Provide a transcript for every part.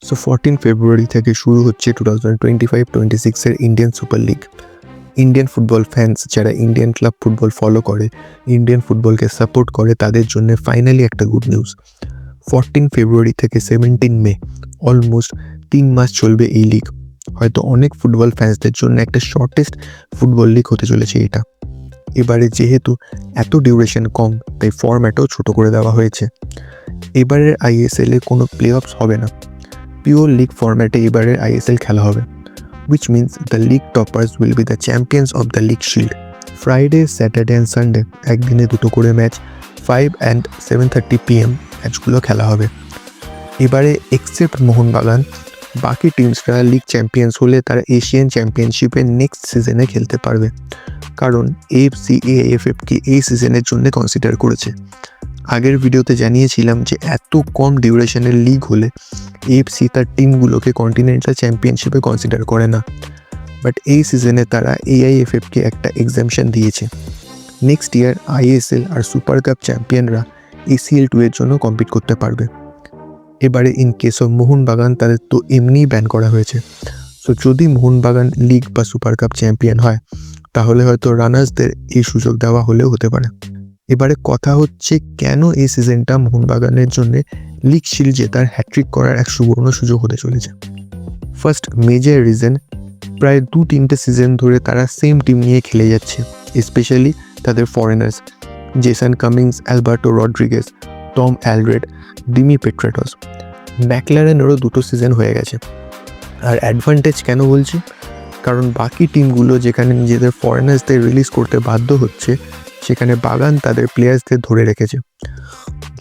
So 14 ফেব্রুয়ারি থেকে শুরু হচ্ছে 2025-26 Indian super league. Indian football fans যারা ইন্ডিয়ান ক্লাব ফুটবল ফলো করে, ইন্ডিয়ান ফুটবলকে সাপোর্ট করে, তাদের জন্য ফাইনালি একটা গুড নিউজ। 14 ফেব্রুয়ারি থেকে 17 মে অলমোস্ট 3 মাস চলবে এই লিগ। হয়তো অনেক ফুটবল ফ্যান্সদের জন্য একটা শর্টেস্ট ফুটবল লিগ হতে চলেছে এটা। এবারে যেহেতু এত ডিউরেশন কম, তাই ফরম্যাটও ছোট করে দেওয়া হয়েছে। এবারের আইএসএল এ কোনো প্লে অফস হবে না, পিওর লিগ ফরম্যাটে এবারের আইএসএল খেলা হবে, which means the league toppers will be the champions of the league shield. Friday, Saturday and Sunday একদিনে দুটো করে ম্যাচ 5 and 7:30 PM ম্যাচগুলো খেলা হবে। এবারে এক্সেপ্ট মোহনবাগান, বাকি টিমসরা লিগ চ্যাম্পিয়ন্স হলে তারা এশিয়ান চ্যাম্পিয়নশিপে নেক্সট সিজনে খেলতে পারবে, কারণ এএফসি এআইএফএফকে এই সিজনের জন্য কনসিডার করেছে। আগের ভিডিওতে জানিয়েছিলাম যে এত কম ডিউরেশনের লিগ হলে এএফসি তার টিমগুলোকে কন্টিনেন্টাল চ্যাম্পিয়নশিপে কনসিডার করে না, বাট এই সিজনে তারা এআইএফএফকে একটা এক্সামশন দিয়েছে। নেক্সট ইয়ার আইএসএল আর সুপার কাপ চ্যাম্পিয়নরা ACL2 এর জন্য কম্পিট করতে পারবে। এবারে ইন কেস অফ মোহনবাগান, তাদের তো এমনিই ব্যান করা হয়েছে। সো যদি মোহনবাগান লিগ বা সুপার কাপ চ্যাম্পিয়ন হয়, তাহলে হয়তো রানার্সদের এই সুযোগ দেওয়া হলেও হতে পারে। এবারে কথা হচ্ছে, কেন এই সিজনটা মোহনবাগানের জন্য লিগ শিল্ড জেতার হ্যাট্রিক করার এক সুবর্ণ সুযোগ হতে চলেছে। ফার্স্ট মেজর রিজন, প্রায় 2-3টে সিজন ধরে তারা সেম টিম নিয়ে খেলে যাচ্ছে, স্পেশালি তাদের foreigners Jason Cummings, Alberto Rodriguez, Tom Aldred, Dimi Petratos. ম্যাকলারেনেরও 2টো সিজন হয়ে গেছে। আর অ্যাডভান্টেজ কেন বলছি, কারণ বাকি টিমগুলো যেখানে নিজেদের ফরেনার্সদের রিলিজ করতে বাধ্য হচ্ছে, সেখানে বাগান তাদের প্লেয়ার্সদের ধরে রেখেছে।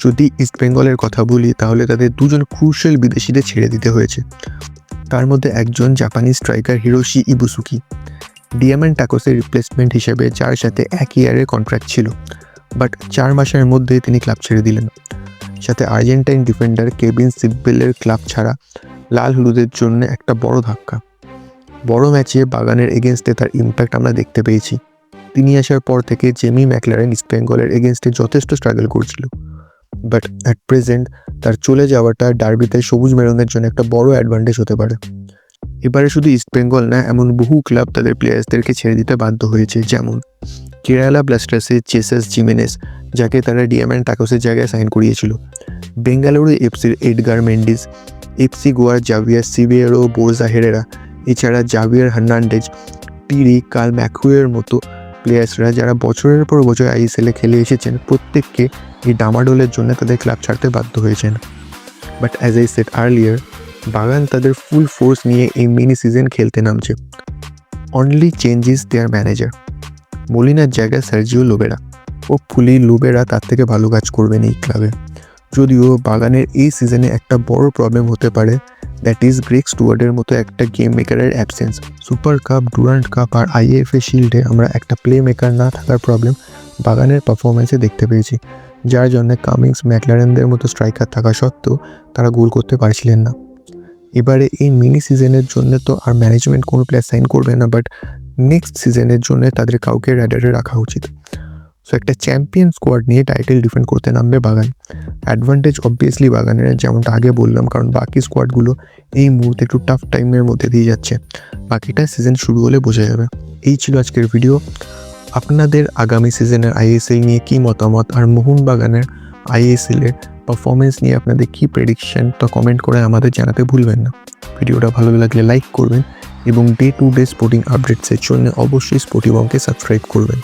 যদি ইস্টবেঙ্গলের কথা বলি, তাহলে তাদের 2জন ক্রুশিয়াল বিদেশিদের ছেড়ে দিতে হয়েছে। তার মধ্যে একজন জাপানি স্ট্রাইকার হিরোশি ইবুসুকি, ডিয়ামান্টাকোসের রিপ্লেসমেন্ট হিসেবে, যার সাথে 1 ইয়ারের কন্ট্রাক্ট ছিল, বাট 4 মাসের মধ্যেই তিনি ক্লাব ছেড়ে দিলেন। সাথে আর্জেন্টাইন ডিফেন্ডার কেভিন সিব্বেলের ক্লাব ছাড়া লাল হলুদের জন্য একটা বড় ধাক্কা। বড় ম্যাচে বাগানের এগেনস্টে তার ইম্প্যাক্ট আমরা দেখতে পেয়েছি। তিনি আসার পর থেকে জেমি ম্যাকলারেন ইস্টবেঙ্গলের এগেনস্টে যথেষ্ট স্ট্রাগল করছিল, বাট অ্যাট প্রেজেন্ট তার চলে যাওয়াটা ডার্বিতে সবুজ মেরুনের জন্য একটা বড় অ্যাডভান্টেজ হতে পারে। এবারে শুধু ইস্টবেঙ্গল না, এমন বহু ক্লাব তাদের প্লেয়ার্সদেরকে ছেড়ে দিতে বাধ্য হয়েছে, যেমন কেরালা ব্লাস্টার্সের জেসাস জিমেনেস, যাকে তারা ডিয়ামান্টাকোসের জায়গায় সাইন করিয়েছিল, বেঙ্গালুরু এফসির এডগার মেন্ডিস, এফসি গোয়ার জাভিয়ার সিবিয়েরো বোরজা হেরেরা, এছাড়া জাভিয়ার হার্নান্ডেজ, টিরি, কাল ম্যাকুয়ের মতো প্লেয়ার্সরা যারা বছরের পর বছর আইএসএলে খেলে এসেছেন, প্রত্যেককে এই ডামাডোলের জন্য তাদের ক্লাব ছাড়তে বাধ্য হয়েছেন। But as I said earlier, বাগান তাদের ফুল ফোর্স নিয়ে এই মিনি সিজন খেলতে নামছে। Only change is their manager. মলিনার জায়গায় সার্জিও লোবেরা। ও ফুলি লোবেরা তার থেকে ভালো কাজ করবেন এই ক্লাবে। যদিও বাগানের এই সিজনে একটা বড় প্রবলেম হতে পারে, দ্যাট ইজ গ্রেগ স্টুয়ার্টের মতো একটা গেম মেকারের absence. Super cup, Durand cup আর আইএফএ শিল্ডে আমরা একটা প্লে মেকার না থাকার প্রবলেম বাগানের পারফরমেন্সে দেখতে পেয়েছি, যার জন্য কামিংস, ম্যাকলারেনদের মতো স্ট্রাইকার থাকা সত্ত্বেও তারা গোল করতে পারছিলেন না। এবারে এই মিনি সিজনের জন্য তো আর ম্যানেজমেন্ট কোনো প্লেয়ার সাইন করবে না, বাট নেক্সট সিজনের জন্য তাদের কাউকে র্যাডারে রাখা উচিত। সো একটা চ্যাম্পিয়ন স্কোয়াড নিয়ে টাইটেল ডিফেন্ড করতে নামবে বাগান। অ্যাডভান্টেজ অবভিয়াসলি বাগানের, যেমনটা আগে বললাম, কারণ বাকি স্কোয়াডগুলো এই মুহূর্তে একটু টাফ টাইমের মধ্যে দিয়ে যাচ্ছে। বাকিটা সিজন শুরু হলে বোঝা যাবে। এই ছিল আজকের ভিডিও। আপনাদের আগামী সিজনের আইএসএল নিয়ে কী মতামত, আর মোহনবাগানের আইএসএলের পারফরমেন্স নিয়ে আপনাদের কী প্রেডিকশন, তা কমেন্ট করে আমাদের জানাতে ভুলবেন না। ভিডিওটা ভালো লাগলে লাইক করবেন এবং ডে টু ডে স্পোর্টিং আপডেটসের জন্য অবশ্যই স্পোর্টিবংকে সাবস্ক্রাইব করবেন।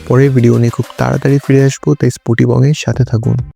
পরের ভিডিও নিয়ে খুব তাড়াতাড়ি ফিরে আসবো, তাই স্পোর্টিবংয়ের সাথে থাকুন।